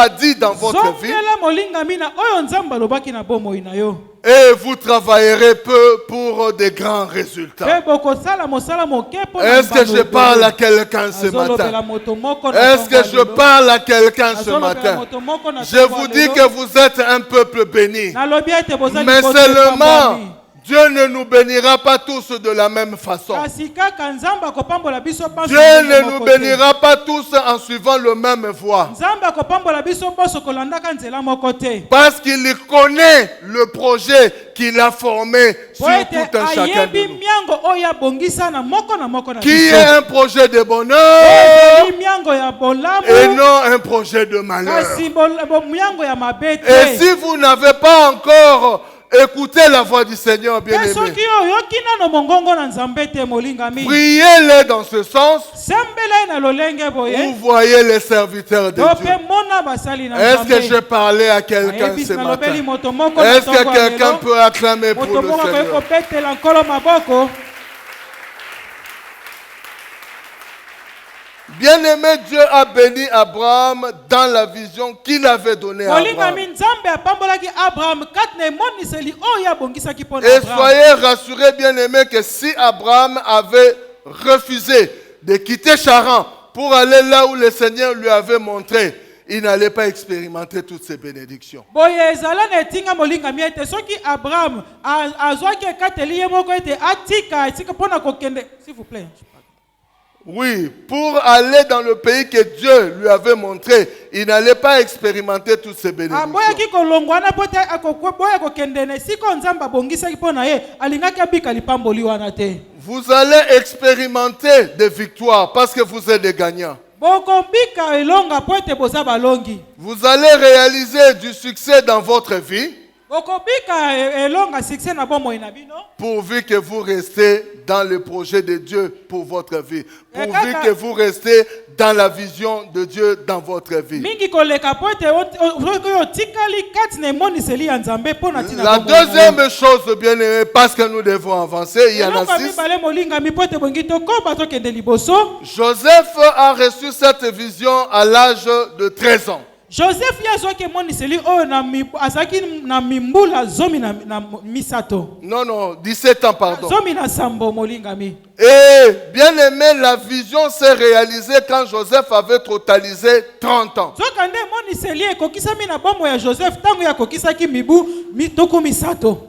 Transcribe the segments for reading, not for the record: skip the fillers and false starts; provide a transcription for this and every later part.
a dit dans votre vie. Et vous travaillerez peu pour des grands résultats. Est-ce que je parle à quelqu'un ce matin? Est-ce que je parle à quelqu'un ce matin? Je vous dis que vous êtes un peuple béni. Mais seulement, Dieu ne nous bénira pas tous de la même façon. Dieu ne nous bénira pas tous en suivant le même voie. Parce qu'il connaît le projet qu'il a formé sur tout un chacun de nous. Qui est un projet de bonheur et non un projet de malheur. Et si vous n'avez pas encore écoutez la voix du Seigneur, bien-aimé. Priez-le dans ce sens. Vous voyez les serviteurs de Dieu. Est-ce que j'ai parlé à quelqu'un ce matin? Est-ce que quelqu'un peut acclamer pour le Seigneur? Bien-aimé, Dieu a béni Abraham dans la vision qu'il avait donnée à Abraham. Et soyez rassurés, bien-aimés, que si Abraham avait refusé de quitter Charan pour aller là où le Seigneur lui avait montré, il n'allait pas expérimenter toutes ces bénédictions. S'il vous plaît. Oui, pour aller dans le pays que Dieu lui avait montré, il n'allait pas expérimenter toutes ces bénédictions. Vous allez expérimenter des victoires parce que vous êtes des gagnants. Vous allez réaliser du succès dans votre vie. Pourvu que vous restez dans le projet de Dieu pour votre vie. Pourvu que vous restez dans la vision de Dieu dans votre vie. La deuxième chose, bien aimé, parce que nous devons avancer, il y en a 6. Joseph a reçu cette vision à l'âge de 13 ans. Joseph Non, 17 ans, pardon. Et bien aimé, la vision s'est réalisée quand Joseph avait totalisé 30 ans.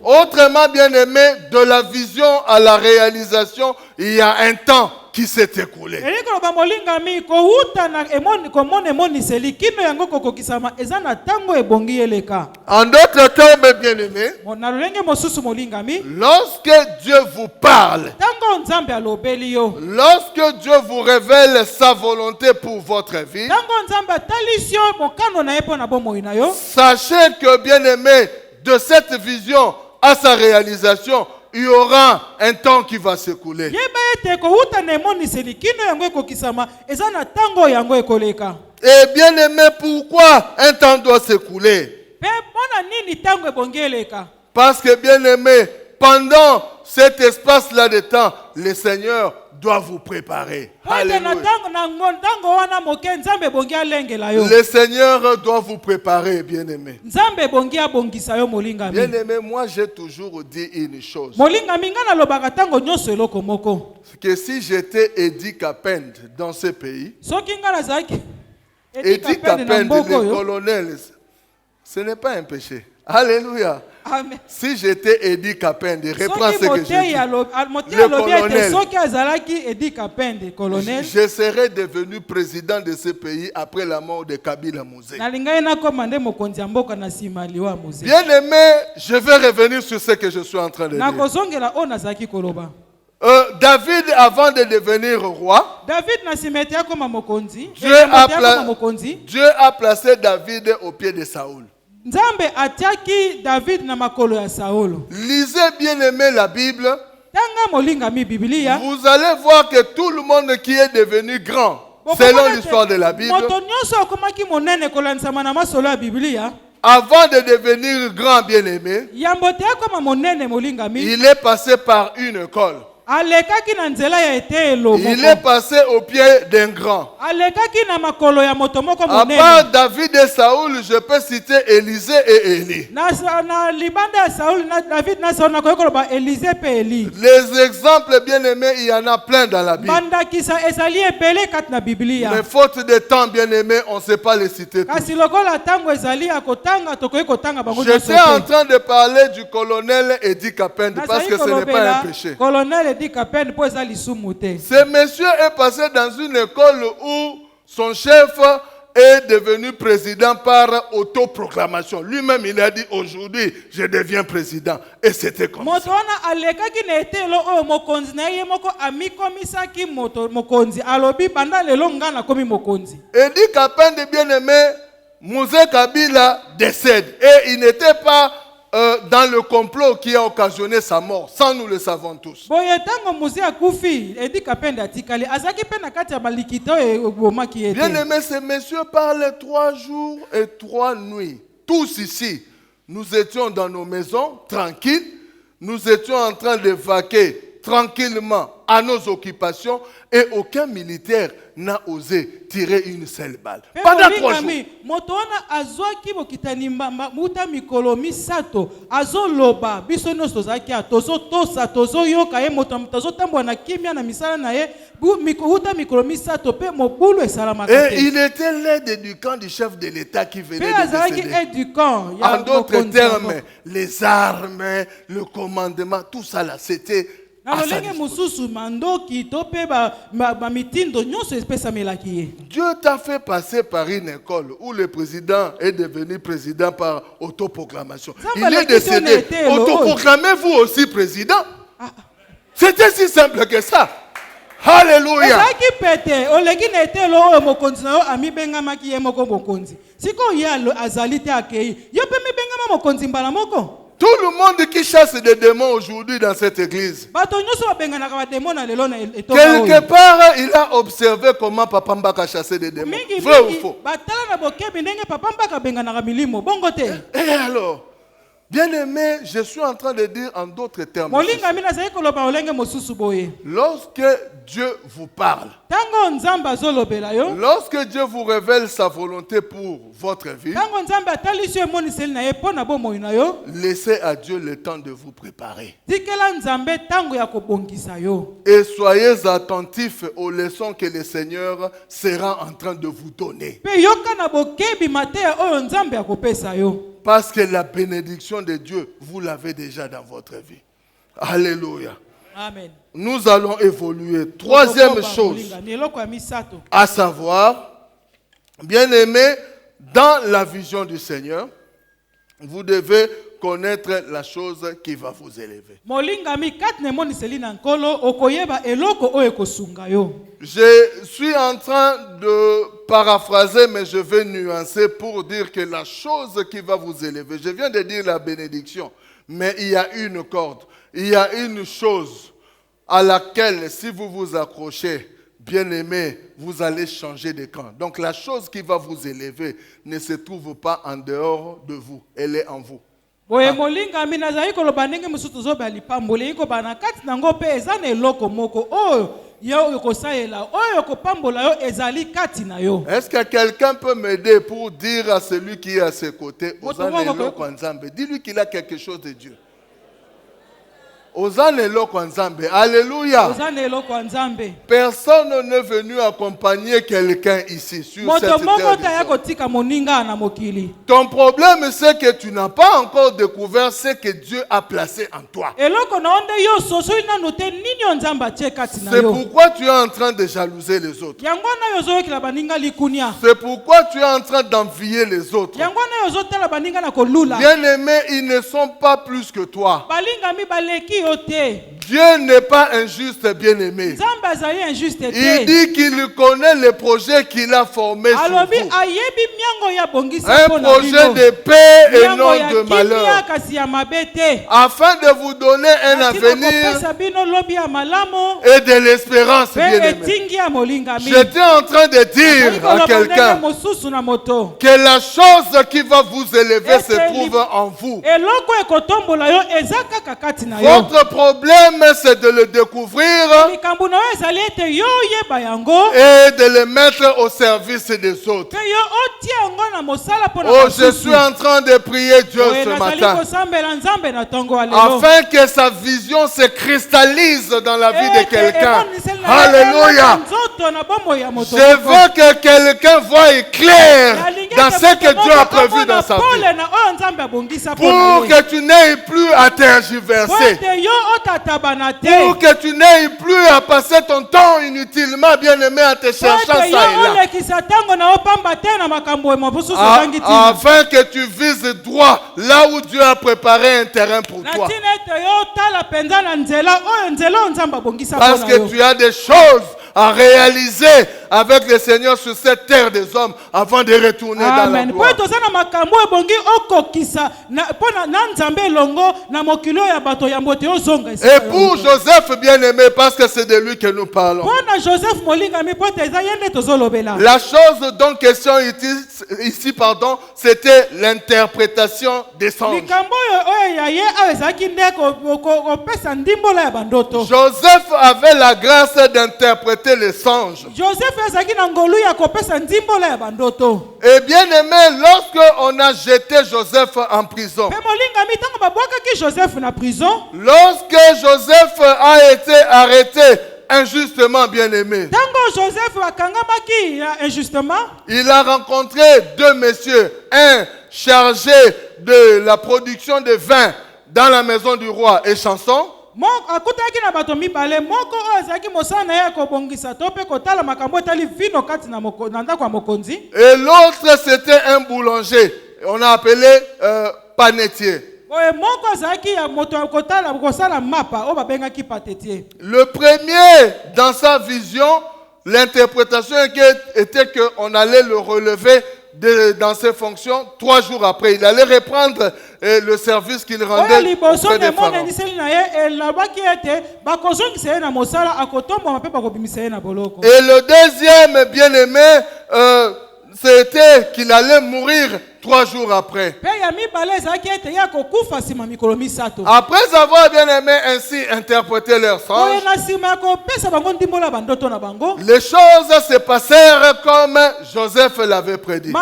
Autrement, bien aimé, de la vision à la réalisation, il y a un temps qui s'est écoulé. En d'autres termes, bien aimé, lorsque Dieu vous parle, lorsque Dieu vous révèle sa volonté pour votre vie, sachez que, bien aimé, de cette vision à sa réalisation, il y aura un temps qui va s'écouler. Et bien aimé, pourquoi un temps doit s'écouler? Parce que bien aimé, pendant cet espace-là de temps, le Seigneur doit vous préparer. Alléluia. Le Seigneur doit vous préparer, bien aimé. Bien aimé, moi j'ai toujours dit une chose. Que si j'étais Eddie Kapend dans ce pays, Eddie Kapend, le colonel, ce n'est pas un péché. Alléluia. Amen. Si j'étais Eddie Kapend, reprends ce que j'ai dit. Le colonel, je serais devenu président de ce pays après la mort de Kabila Mouze. Bien aimé, je vais revenir sur ce que je suis en train de dire. David, avant de devenir roi, Dieu a placé David au pied de Saoul. Lisez bien aimé la Bible. Vous allez voir que tout le monde qui est devenu grand, selon l'histoire de la Bible, avant de devenir grand bien aimé, il est passé par une école. Il est passé au pied d'un grand. À part David et Saoul, je peux citer Élisée et Élie. Les exemples bien aimés, il y en a plein dans la Bible. Mais faute de temps bien aimé, on ne sait pas les citer tous. J'étais en train de parler du colonel Edi Kapende parce que ce n'est pas un péché. Ce monsieur est passé dans une école où son chef est devenu président par autoproclamation. Lui-même, il a dit aujourd'hui, je deviens président. Et c'était comme ça. Edi Kapende, bien aimé, Mouzé Kabila décède. Et il n'était pas dans le complot qui a occasionné sa mort. Ça, nous le savons tous. Bien aimé, ce monsieur parle 3 jours et 3 nuits. Tous ici, nous étions dans nos maisons, tranquilles. Nous étions en train de vaquer tranquillement à nos occupations et aucun militaire n'a osé tirer une seule balle. Pendant 3 jours. Et il était l'aide du camp du chef de l'État qui venait de décéder. En d'autres termes, les armes, le commandement, tout ça là, c'était Dieu t'a fait passer par une école où le président est devenu président par autoproclamation. Il est décédé. Autoproclamez-vous aussi président. C'était si simple que ça. Alléluia. Tout le monde qui chasse des démons aujourd'hui dans cette église, quelque part, il a observé comment Papa Mbaka chassait des démons. Vrai ou faux? Et alors, bien aimé, je suis en train de dire en d'autres termes. Lorsque Dieu vous parle, lorsque Dieu vous révèle sa volonté pour votre vie, laissez à Dieu le temps de vous préparer. Et soyez attentifs aux leçons que le Seigneur sera en train de vous donner. Parce que la bénédiction de Dieu, vous l'avez déjà dans votre vie. Alléluia. Amen. Nous allons évoluer. Troisième chose, à savoir, bien aimé, dans la vision du Seigneur, vous devez connaître la chose qui va vous élever. Je suis en train de paraphraser, mais je vais nuancer pour dire que la chose qui va vous élever, je viens de dire la bénédiction, mais il y a une corde, il y a une chose à laquelle, si vous vous accrochez, bien aimé, vous allez changer de camp. Donc la chose qui va vous élever ne se trouve pas en dehors de vous, elle est en vous. Est-ce que quelqu'un peut m'aider pour dire à celui qui est à ses côtés, dis-lui qu'il a quelque chose de Dieu. Alléluia. Personne n'est venu accompagner quelqu'un ici sur cette terre. Ton problème, c'est que tu n'as pas encore découvert ce que Dieu a placé en toi. C'est pourquoi tu es en train de jalouser les autres. C'est pourquoi tu es en train d'envier les autres. Bien aimé, ils ne sont pas plus que toi. Dieu n'est pas injuste, bien-aimé. Il dit qu'il connaît les projets qu'il a formés sur vous. Un projet de paix et non de malheur. Afin de vous donner un avenir et de l'espérance, bien-aimé. J'étais en train de dire à quelqu'un que la chose qui va vous élever se trouve en vous. Votre problème c'est de le découvrir et de le mettre au service des autres. Oh, je suis en train de prier Dieu ce matin afin que sa vision se cristallise dans la vie de quelqu'un. Alléluia. Je veux que quelqu'un voie clair dans ce que Dieu a prévu dans sa vie. Pour que tu n'aies plus à tergiverser. Pour que tu n'aies plus à passer ton temps inutilement, bien-aimé, à te chercher ça et là. Afin que tu vises droit là où Dieu a préparé un terrain pour toi. Parce que tu as des choses à réaliser avec le Seigneur sur cette terre des hommes avant de retourner dans la gloire. Et pour Joseph bien-aimé, parce que c'est de lui que nous parlons. La chose dont question ici, c'était l'interprétation des songes. Joseph avait la grâce d'interpréter les songes. Et bien aimé, lorsque on a jeté Joseph en prison, lorsque Joseph a été arrêté injustement, bien aimé, il a rencontré deux messieurs, un chargé de la production de vin dans la maison du roi et chanson, et l'autre c'était un boulanger, on a appelé panetier. Le premier, dans sa vision, l'interprétation était qu'on allait le relever dans ses fonctions 3 jours après. Il allait reprendre le service qu'il rendait auprès des pharaons. Et le deuxième bien-aimé, c'était qu'il allait mourir 3 jours après. Après avoir bien aimé ainsi interpréter leurs songes, les choses se passèrent comme Joseph l'avait prédit.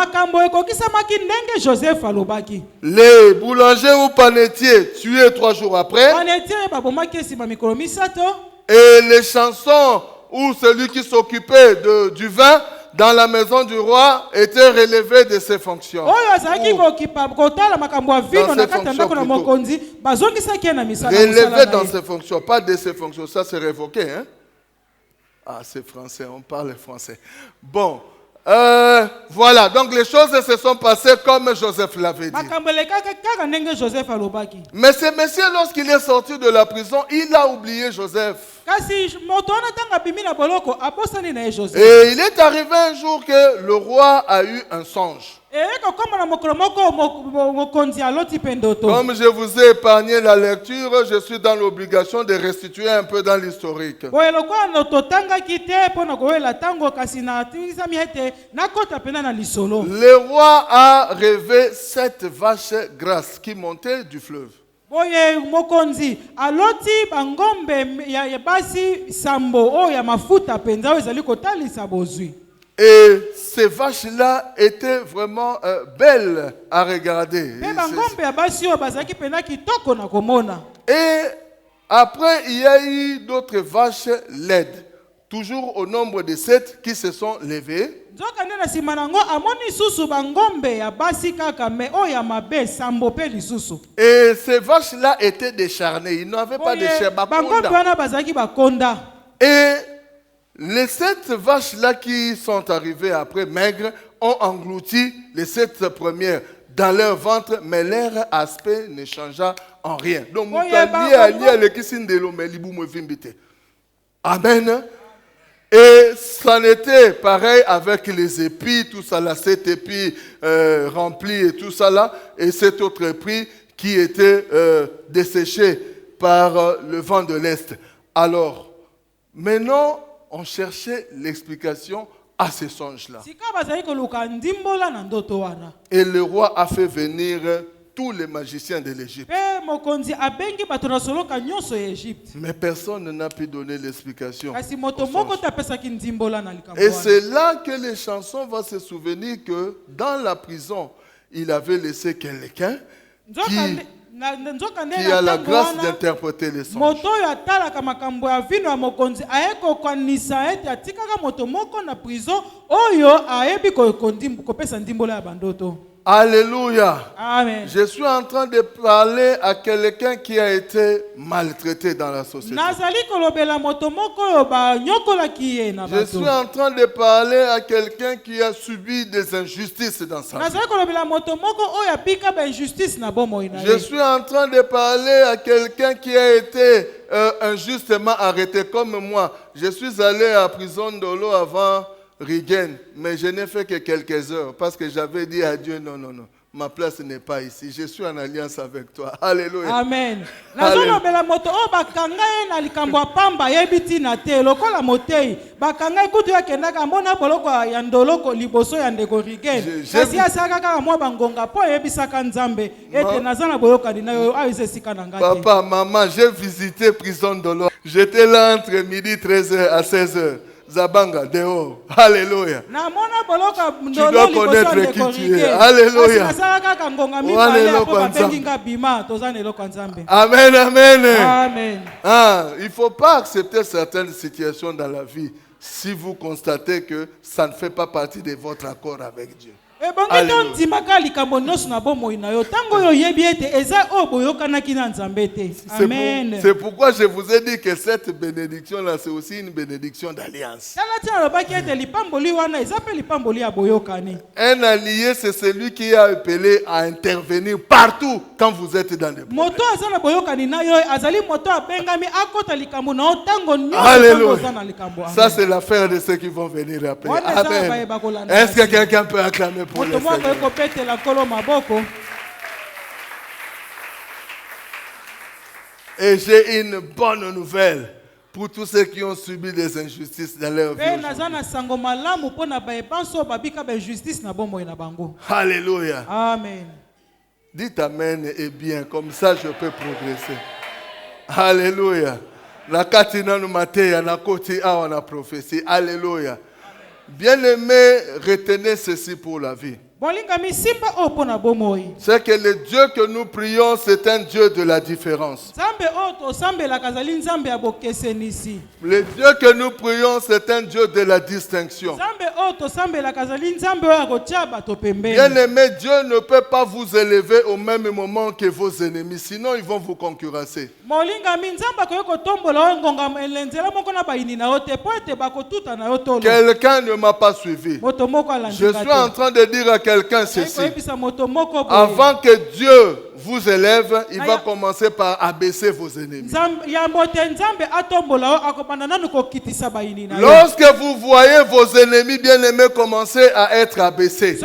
Les boulangers ou panetiers tués 3 jours après, et les chansons où celui qui s'occupait du vin dans la maison du roi était relevé de ses fonctions. Relevé dans ses fonctions, pas de ses fonctions. Ça c'est révoqué, hein? Ah, c'est français, on parle français. Bon, voilà, donc les choses se sont passées comme Joseph l'avait dit. Mais ce monsieur, lorsqu'il est sorti de la prison, il a oublié Joseph. Et il est arrivé un jour que le roi a eu un songe. Comme je vous ai épargné la lecture, je suis dans l'obligation de restituer un peu dans l'historique. Le roi a rêvé 7 vaches grasses qui montaient du fleuve. Et ces vaches-là étaient vraiment belles à regarder. Et après, il y a eu d'autres vaches laides, toujours au nombre de 7 qui se sont levées. Et ces vaches-là étaient décharnées. Ils n'avaient pas de chair. Et les 7 vaches-là qui sont arrivées après, maigres, ont englouti les 7 premières dans leur ventre, mais leur aspect ne changea en rien. Donc, amen. Et ça n'était pareil avec les épis, tout ça là, 7 épis remplis et tout ça là, et cet autre épi qui était desséché par le vent de l'Est. Alors, maintenant, on cherchait l'explication à ces songes-là. Et le roi a fait venir tous les magiciens de l'Égypte. Mais personne n'a pu donner l'explication. Et c'est là que les chansons vont se souvenir que dans la prison, il avait laissé quelqu'un qui a la grâce d'interpréter les songes. Alléluia. Amen. Je suis en train de parler à quelqu'un qui a été maltraité dans la société. Je suis en train de parler à quelqu'un qui a subi des injustices dans sa vie. Je suis en train de parler à quelqu'un qui a été injustement arrêté comme moi. Je suis allé à la prison de l'eau avant Rigen, mais je n'ai fait que quelques heures parce que j'avais dit à Dieu, non, ma place n'est pas ici. Je suis en alliance avec toi. Alléluia. Amen. Papa, maman, j'ai visité prison de l'eau. J'étais là entre midi 13h à 16h. Zabanga, dehors. Alléluia. Tu dois connaître qui tu es. Alléluia. Amen, amen. Amen. Il ne faut pas accepter certaines situations dans la vie si vous constatez que ça ne fait pas partie de votre accord avec Dieu. C'est pourquoi je vous ai dit que cette bénédiction-là, c'est aussi une bénédiction d'alliance. Un allié, c'est celui qui est appelé à intervenir partout quand vous êtes dans les problèmes. Alléluia. Ça, c'est l'affaire de ceux qui vont venir après. Amen. Est-ce que quelqu'un peut acclamer pour le Seigneur? Et j'ai une bonne nouvelle pour tous ceux qui ont subi des injustices dans leur vie. Alléluia. Amen. Dites amen et bien, comme ça je peux progresser. Alléluia. La katina nous maté, na koti a on a prophétie. Alléluia. Bien-aimés, retenez ceci pour la vie. C'est que le Dieu que nous prions, c'est un Dieu de la différence. Le Dieu que nous prions, c'est un Dieu de la distinction. Bien-aimé, Dieu ne peut pas vous élever au même moment que vos ennemis, sinon ils vont vous concurrencer. Quelqu'un ne m'a pas suivi. Je suis en train de dire à quelqu'un ceci. Avant que Dieu vous élève, il va commencer par abaisser vos ennemis. Lorsque vous voyez vos ennemis bien-aimés commencer à être abaissés,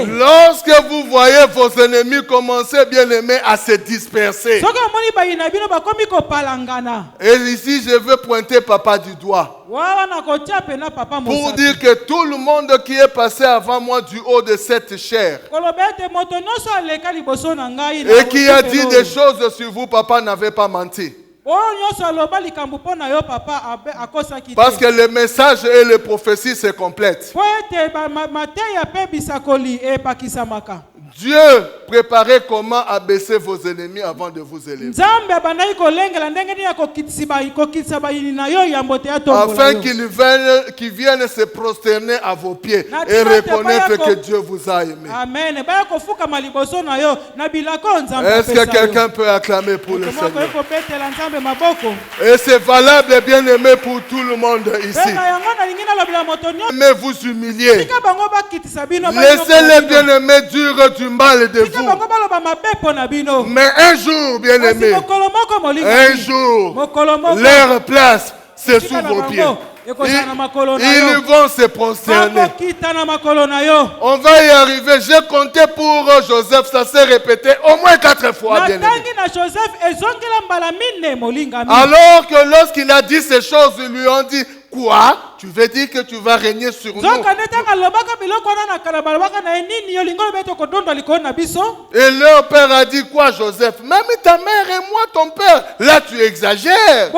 lorsque vous voyez vos ennemis commencer bien-aimés à se disperser, et ici je veux pointer papa du doigt pour dire que tout le monde qui est passé avant moi du haut de cette chair et qui a dit des choses sur vous, papa n'avait pas menti. Parce que le message et les prophéties se complètent. Dieu préparait comment abaisser vos ennemis avant de vous élever. Afin qu'ils viennent se prosterner à vos pieds et reconnaître que Dieu vous a aimé. Est-ce que quelqu'un peut acclamer pour le Seigneur? Et c'est valable, bien aimé, pour tout le monde ici. Mais vous humiliez. Laissez-les bien aimés dire du mal de vous. Mais un jour, bien aimé, un jour, leur place, c'est sous vos pieds. Ils vont se prosterner. On va y arriver. J'ai compté pour Joseph, ça s'est répété au moins 4 fois. Bien aimé. Alors que lorsqu'il a dit ces choses, ils lui ont dit, quoi? Tu veux dire que tu vas régner sur nous? Et leur père a dit quoi, Joseph? Même ta mère et moi, ton père. Là, tu exagères.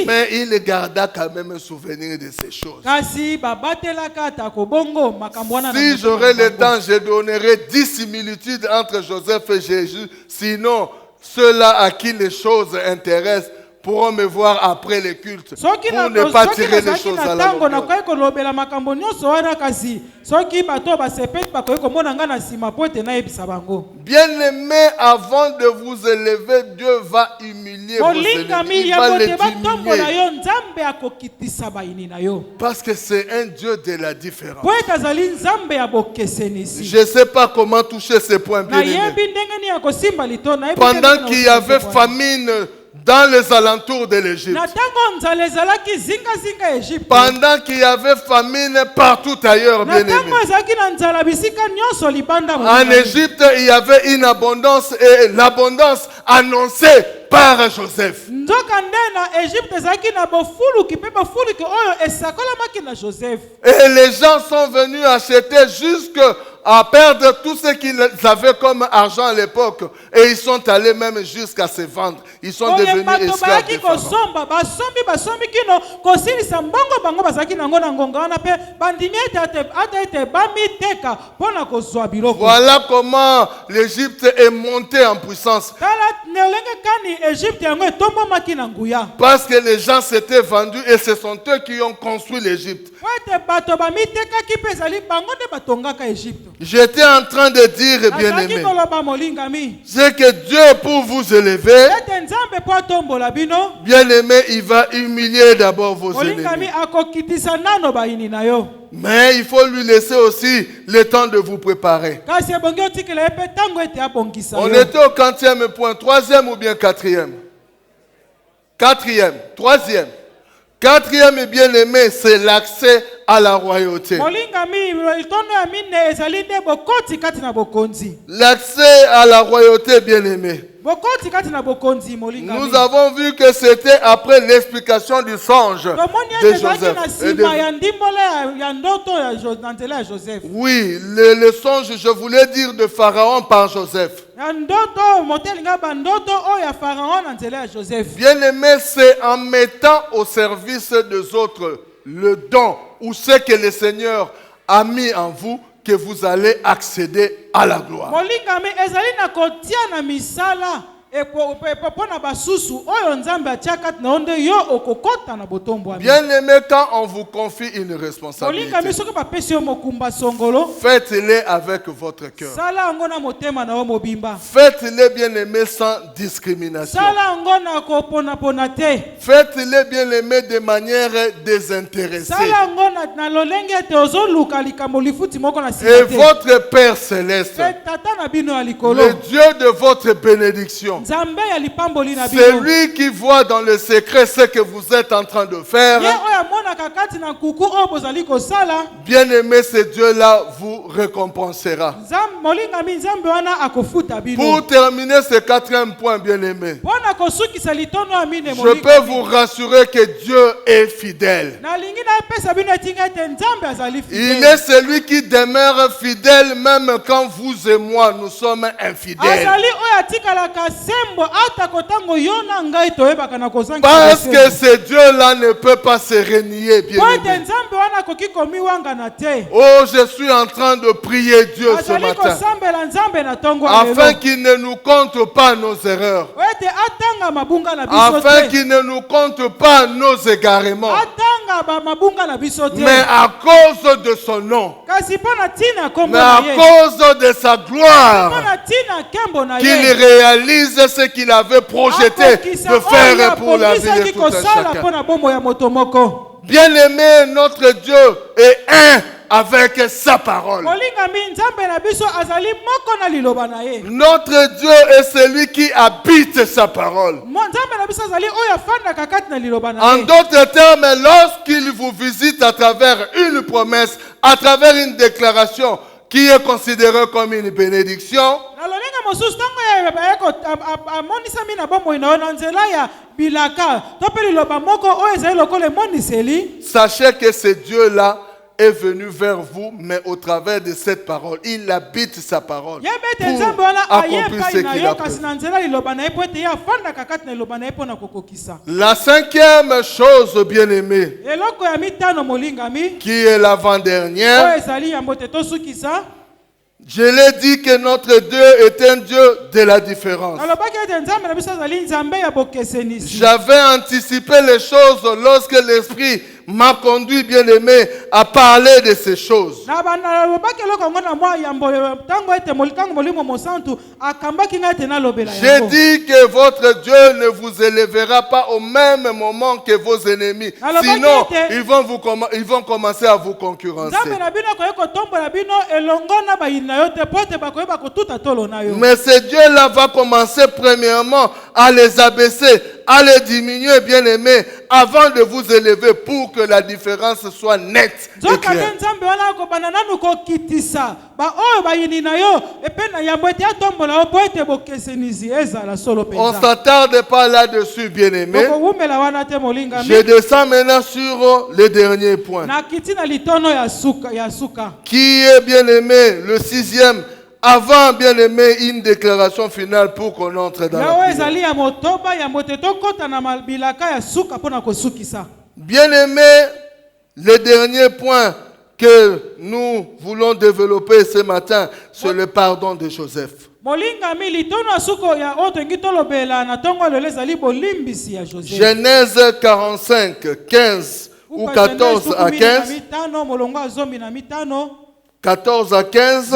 Mais il garda quand même un souvenir de ces choses. Si j'aurais le temps, je donnerais 10 similitudes entre Joseph et Jésus. Sinon, ceux-là à qui les choses intéressent pourront me voir après les cultes pour ne pas tirer les choses à la longueur. Bien-aimés, avant de vous élever, Dieu va humilier vos ennemis. Il va les diminuer. Parce que c'est un Dieu de la différence. Je ne sais pas comment toucher ces points bien-aimés. Pendant qu'il y avait famine dans les alentours de l'Égypte, pendant qu'il y avait famine partout ailleurs, bien-aimés, en Égypte, il y avait une abondance, et l'abondance annoncée par Joseph. Et les gens sont venus acheter jusqu'à perdre tout ce qu'ils avaient comme argent à l'époque. Et ils sont allés même jusqu'à se vendre. Ils sont devenus esclaves des Pharaons. Voilà comment l'Égypte est montée en puissance. Parce que les gens s'étaient vendus et ce sont eux qui ont construit l'Égypte. J'étais en train de dire, bien-aimé, c'est que Dieu, pour vous élever, bien-aimé, il va humilier d'abord vos ennemis. Mais il faut lui laisser aussi le temps de vous préparer. On était au 4e point, 3e ou bien 4e? 4e, 3e. 4e, bien-aimé, c'est l'accès à la royauté. L'accès à la royauté, bien-aimé. Nous avons vu que c'était après l'explication du songe de Joseph. Oui, le songe, je voulais dire, de Pharaon par Joseph. Bien-aimé, c'est en mettant au service des autres le don ou ce que le Seigneur a mis en vous que vous allez accéder à la gloire. Bien-aimé, quand on vous confie une responsabilité, faites-les avec votre cœur. Faites-les, bien-aimé, sans discrimination. Faites-les, bien-aimé, de manière désintéressée. Et votre Père Céleste, le Dieu de votre bénédiction, c'est lui qui voit dans le secret ce que vous êtes en train de faire. Bien-aimé, ce Dieu-là vous récompensera. Pour terminer ce 4e point, bien-aimé, je peux vous rassurer que Dieu est fidèle. Il est celui qui demeure fidèle même quand vous et moi nous sommes infidèles. Parce que ce Dieu-là ne peut pas se renier, bien-aimé. Oh, je suis en train de prier Dieu ce matin, afin qu'il ne nous compte pas nos erreurs, afin qu'il ne nous compte pas nos égarements, mais à cause de son nom, mais à cause de sa gloire, qu'il réalise ce qu'il avait projeté de faire pour la vie de tout un chacun. Bien-aimé, notre Dieu est un avec sa parole. Notre Dieu est celui qui habite sa parole. En d'autres termes, lorsqu'il vous visite à travers une promesse, à travers une déclaration qui est considérée comme une bénédiction, Sachez que ce Dieu-là est venu vers vous, mais au travers de cette parole. Il habite sa parole pour accomplir ce qu'il a prévu. La cinquième chose, bien-aimée, qui est l'avant-dernière, je l'ai dit que notre Dieu est un Dieu de la différence. J'avais anticipé les choses lorsque l'Esprit m'a conduit, bien-aimé, à parler de ces choses. J'ai dit que votre Dieu ne vous élèvera pas au même moment que vos ennemis. Sinon, ils vont commencer à vous concurrencer. Mais ce Dieu-là va commencer premièrement à les abaisser, à les diminuer, bien-aimés, avant de vous élever pour que la différence soit nette et claire. On ne s'attarde pas là-dessus, bien-aimés. Je descends maintenant sur le dernier point, qui est, bien-aimé, le sixième. Avant, bien-aimé, une déclaration finale pour qu'on entre dans la prière. Bien-aimé, le dernier point que nous voulons développer ce matin, c'est le pardon de Joseph. Genèse 45, 15 ou 14 à 15. 14 à 15.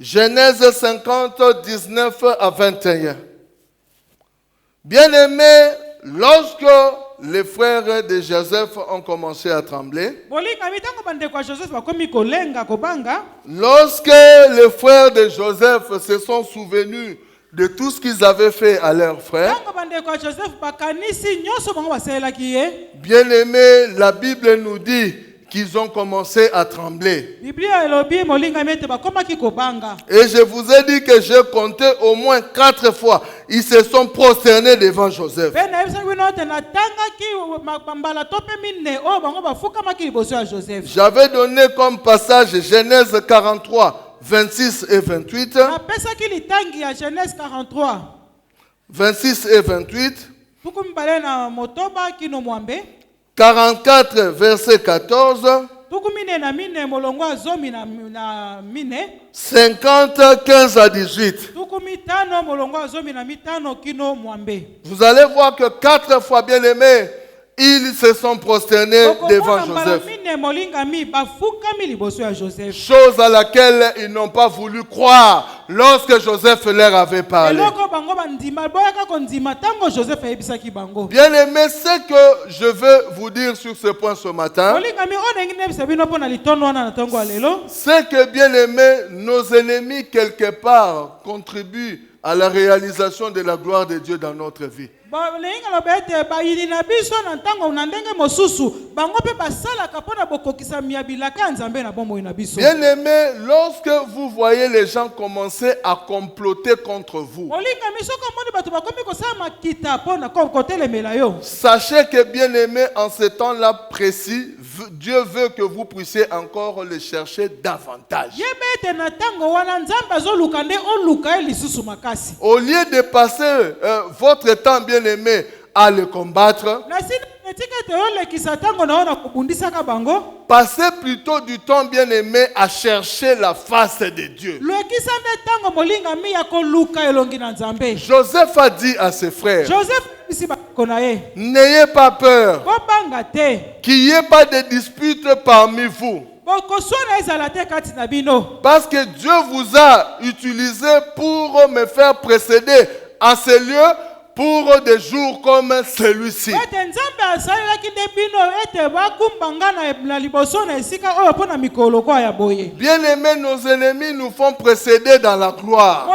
Genèse 50, 19 à 21. Bien-aimés, lorsque les frères de Joseph ont commencé à trembler, lorsque les frères de Joseph se sont souvenus de tout ce qu'ils avaient fait à leurs frères, bien-aimés, la Bible nous dit qu'ils ont commencé à trembler. Et je vous ai dit que j'ai compté au moins 4 fois. Ils se sont prosternés devant Joseph. J'avais donné comme passage Genèse 43, 26 et 28. 26 et 28. 44, verset 14. 50, 15 à 18. Vous allez voir que 4 fois, bien aimés, ils se sont prosternés devant Joseph. Chose à laquelle ils n'ont pas voulu croire lorsque Joseph leur avait parlé. Bien aimé, ce que je veux vous dire sur ce point ce matin, c'est que, bien aimé, nos ennemis quelque part contribuent à la réalisation de la gloire de Dieu dans notre vie. Bien aimé, lorsque vous voyez les gens commencer à comploter contre vous, sachez que, bien aimé, en ce temps-là précis, Dieu veut que vous puissiez encore le chercher davantage. Au lieu de passer votre temps, bien aimé, à le combattre, passez plutôt du temps, bien aimé, à chercher la face de Dieu. Joseph a dit à ses frères, n'ayez pas peur qu'il n'y ait pas de dispute parmi vous. Parce que Dieu vous a utilisé pour me faire précéder à ce lieu pour des jours comme celui-ci. Bien aimés, nos ennemis nous font précéder dans la gloire.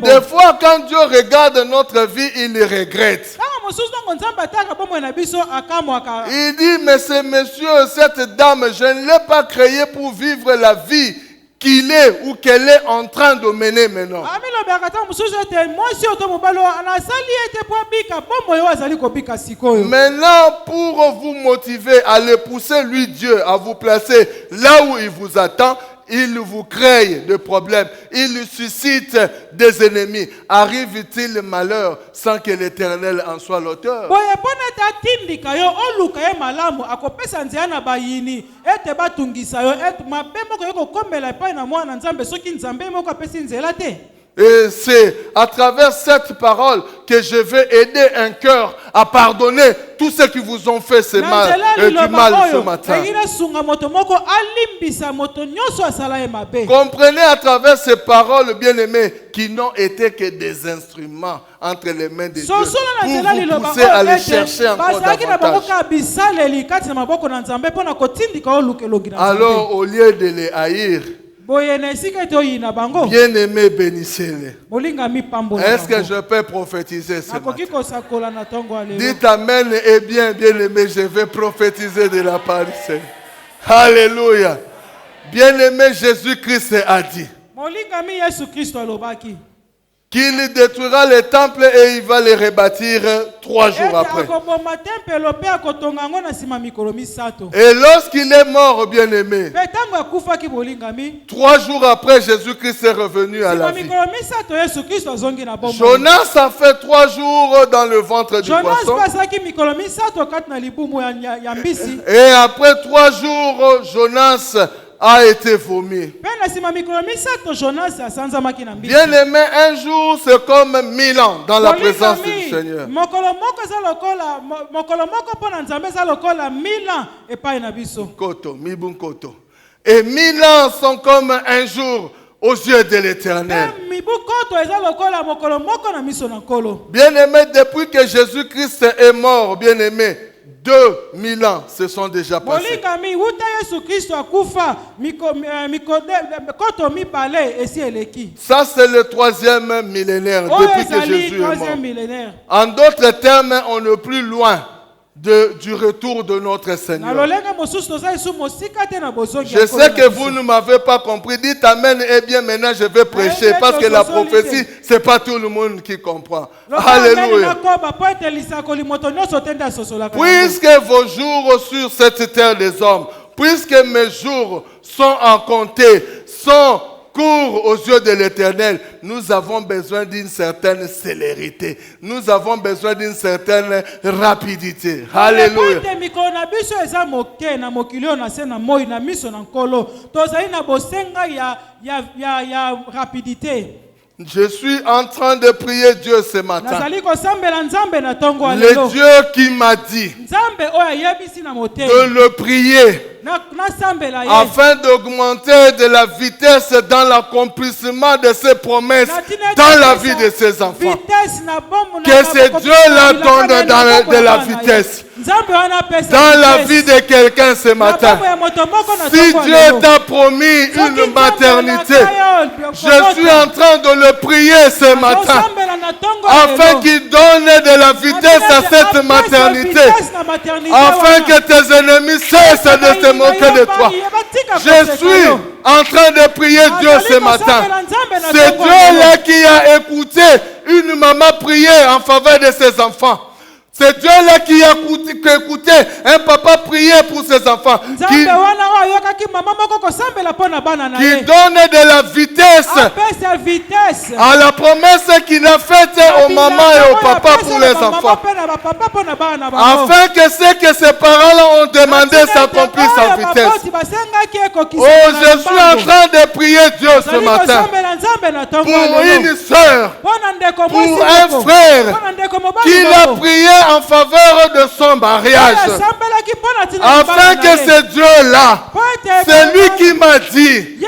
Des fois, quand Dieu regarde notre vie, il le regrette. Il dit, mais ce monsieur, cette dame, je ne l'ai pas créé pour vivre la vie qu'il est ou qu'elle est en train de mener maintenant. Maintenant, pour vous motiver à le pousser, lui, Dieu, à vous placer là où il vous attend, il vous crée des problèmes, il suscite des ennemis. Arrive-t-il le malheur sans que l'Éternel en soit l'auteur? Et c'est à travers cette parole que je vais aider un cœur à pardonner tous ceux qui vous ont fait du mal ce matin. Comprenez à travers ces paroles, bien-aimés, qui n'ont été que des instruments entre les mains de Dieu pour vous pousser à les chercher encore davantage. Alors, au lieu de les haïr, bien-aimé, bénissez-les. Est-ce que je peux prophétiser ce matin? Dites Amen et bien-aimé, je vais prophétiser de la part du Seigneur. Alléluia. Bien-aimé, Jésus-Christ a dit qu'il détruira les temples et il va les rebâtir 3 jours après. Et lorsqu'il est mort, bien-aimé, 3 jours après, Jésus-Christ est revenu à la vie. Jonas a fait 3 jours dans le ventre du poisson. Et après 3 jours, Jonas a été vomi. Bien aimé, un jour c'est comme 1000 ans dans la présence du Seigneur. Et 1000 ans sont comme un jour aux yeux de l'Éternel. Bien aimé, depuis que Jésus-Christ est mort, bien aimé, 2000 ans se sont déjà passés. Ça, c'est le 3e millénaire depuis que Jésus est mort. En d'autres termes, on n'est plus loin du retour de notre Seigneur. Je sais que vous ne m'avez pas compris. Dites Amen et bien maintenant je vais prêcher parce que la prophétie, ce n'est pas tout le monde qui comprend. Alléluia. Puisque vos jours sur cette terre des hommes, puisque mes jours sont en compté, sont courts aux yeux de l'Éternel, nous avons besoin d'une certaine célérité. Nous avons besoin d'une certaine rapidité. Alléluia. Je suis en train de prier Dieu ce matin. Le Dieu qui m'a dit de le prier afin d'augmenter de la vitesse dans l'accomplissement de ses promesses dans la vie de ses enfants. Que ce Dieu-là donne de la vitesse dans la vie de quelqu'un ce matin. Si Dieu t'a promis une maternité, je suis en train de le prier ce matin afin qu'il donne de la vitesse à cette maternité, afin que tes ennemis cessent de se moquer de toi. Je suis en train de prier Dieu ce matin. C'est Dieu-là qui a écouté une maman prier en faveur de ses enfants. C'est Dieu-là qui a écouté un papa prier pour ses enfants. Qui donne de la vitesse à la promesse qu'il a faite aux mamans et aux papas pour les enfants. Afin que ce que ses parents ont demandé s'accomplisse en vitesse. Oh, je suis en train de prier Dieu ce matin pour une soeur, pour un frère qui a prié en faveur de son mariage. Afin que ce Dieu-là, c'est lui qui m'a dit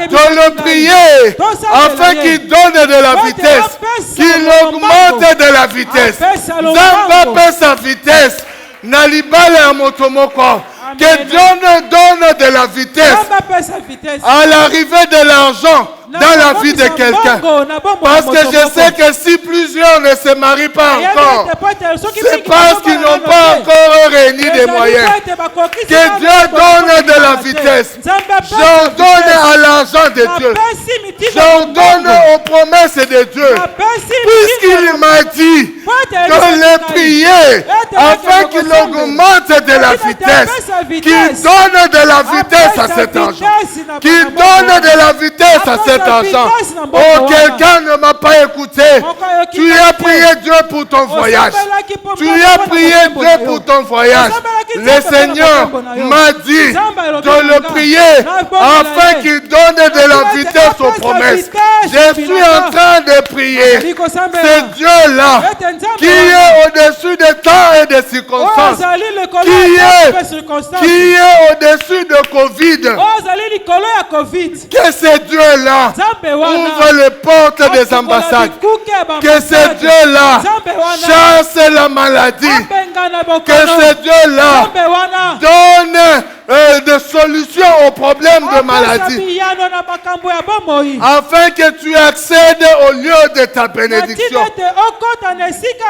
de le prier afin qu'il donne de la vitesse, qu'il augmente de la vitesse. Zamba sa vitesse. Nalibale à motomoko. Que Dieu donne de la vitesse à l'arrivée de l'argent dans la vie de quelqu'un. Parce que je sais que si plusieurs ne se marient pas encore, c'est parce qu'ils n'ont pas encore réuni des moyens. Que Dieu donne de la vitesse. J'ordonne à l'argent de Dieu. J'ordonne aux promesses de Dieu. Puisqu'il m'a dit de les prier afin qu'il augmente de la vitesse. Qu'il donne de la vitesse à cet argent. Qu'il donne de la vitesse à cet argent. Oh, quelqu'un ne m'a pas écouté. Tu as prié Dieu pour ton voyage. Tu as prié Dieu pour ton voyage. Le Seigneur m'a dit de le prier afin qu'il donne de la vitesse aux promesses. Je suis en train de prier. C'est Dieu-là qui est au-dessus des temps et des circonstances. Qui est au-dessus de Covid. Que ce Dieu-là ouvre les portes des ambassades. Que ce Dieu-là chasse la maladie. Que ce Dieu-là donne des solutions aux problèmes de maladie. Afin que tu accèdes au lieu de ta bénédiction.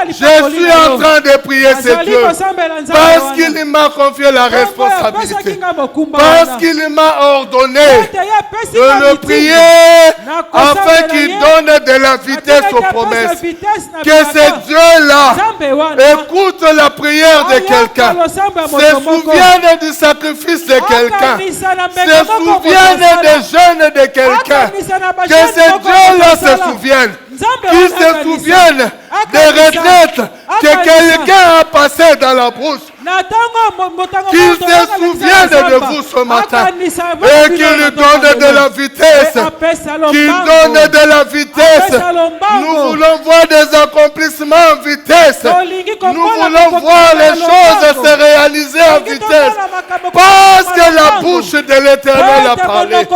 Je suis en train de prier ce Dieu. Parce qu'il m'a confié la responsabilité. Parce qu'il m'a ordonné de le prier afin qu'il donne de la vitesse aux promesses. Que ce Dieu-là écoute la prière de quelqu'un. Se souvienne du sacrifice de quelqu'un. Se souvienne des jeûnes de quelqu'un. Que ce Dieu-là se souvienne. Qu'il se souvienne des retraites que quelqu'un a passées dans la brousse. Qu'il se souvienne de vous ce matin et qu'il donne de la vitesse. Qu'il donne de la vitesse. Nous voulons voir des accomplissements en vitesse. Nous voulons voir les choses se réaliser en vitesse. Parce que la bouche de l'Éternel a parlé.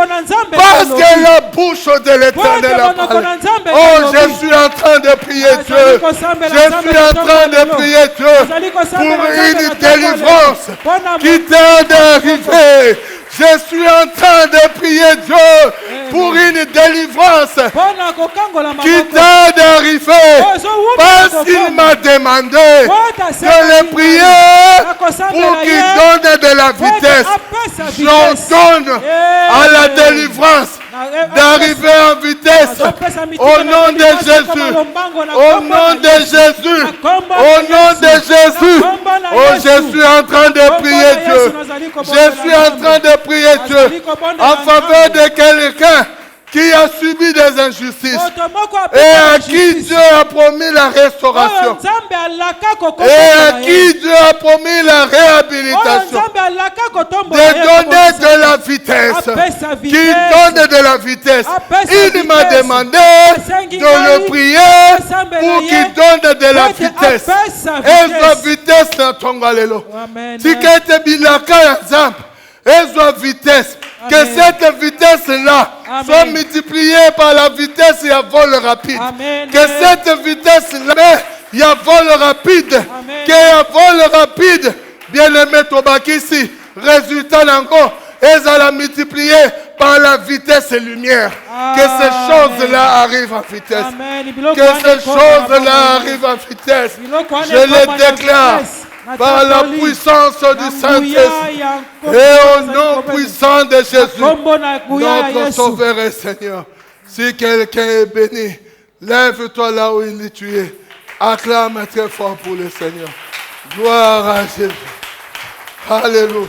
Parce que la bouche de l'Éternel a parlé. Oh, je suis en train de prier Dieu. Je suis en train de prier Dieu pour une délivrance qui t'aide d'arriver. Je suis en train de prier Dieu pour une délivrance qui t'aide d'arriver. Parce qu'il m'a demandé de le prier pour qu'il donne de la vitesse. J'ordonne à la délivrance d'arriver en vitesse au nom de Jésus. Au nom de Jésus. Au nom de Jésus. Oh, je suis en train de prier Dieu. Je suis en train de prier Dieu en faveur de quelqu'un qui a subi des injustices et à qui Dieu a promis la restauration et à qui Dieu a promis la réhabilitation, de donner de la vitesse, qu'il donne de la vitesse. Il m'a demandé de le prier pour qu'il donne de la vitesse. Et la vitesse na tongalelo. Si kete bilaka ya nzambe, et la vitesse. Que cette vitesse-là soit multipliée par la vitesse et à vol rapide. Amen. Que cette vitesse-là, il y a vol rapide. Que à vol rapide, bien-aimé Tobakisi, résultat encore, et à la multiplier par la vitesse et lumière. Que ces choses-là arrivent en vitesse. Amen. Que ces choses-là arrivent en vitesse. Je les déclare. Par la puissance du Saint-Esprit et au nom puissant de Jésus, notre Sauveur et Seigneur. Si quelqu'un est béni, lève-toi là où tu es. Acclame très fort pour le Seigneur. Gloire à Jésus. Alléluia.